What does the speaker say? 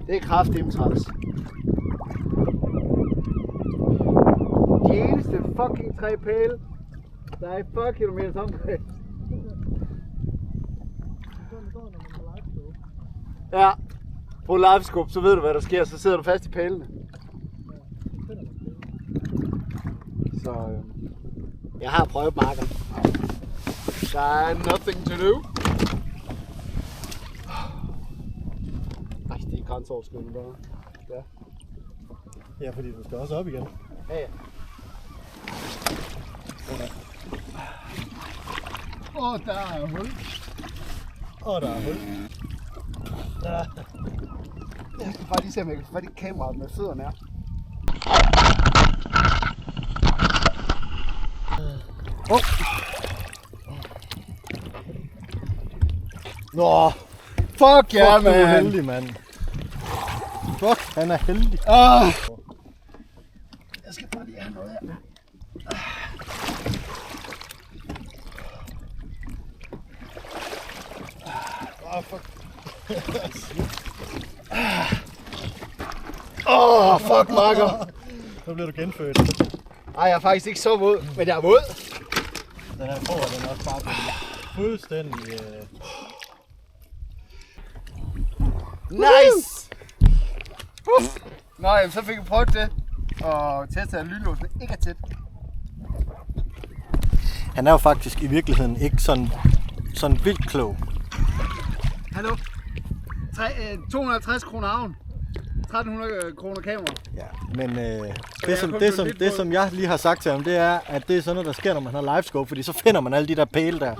Det er kraftedeme træls. De eneste fucking 3 pæle, der er 40 km omkreds. Ja, på livescope, så ved du hvad der sker, så sidder du fast i pælene. Så jeg har prøvet marker. Der er nothing to do. Ej, det er grænseoverskridende bare. Ja. Ja, fordi du skal også op igen. Ja, ja. Åh, der er hul. Og der er hul. Ja. Jeg skal bare lige se, om jeg kan få fat i kameraet med fødderne her. Oh. Nå, Fuck ja, fuck, du er man. heldig, mand. Fuck, han er heldig. Jeg skal bare lige have noget her. Fuck. Fuck, makker. Så bliver du genfødt. Ej, jeg er faktisk ikke så våd, men jeg er våd. Den her får, den er også bare fuldstændig... Nice! Nå, jamen, så fik jeg prøvet det. Og testet, at lynlåsen ikke er tæt. Han er jo faktisk i virkeligheden ikke sådan vildt klog. Hallo? 250 kroner avn. 1300 kroner kamera. Ja, men det som jeg lige har sagt til ham, det er, at det er sådan noget, der sker, når man har livescope, fordi så finder man alle de der pæle der.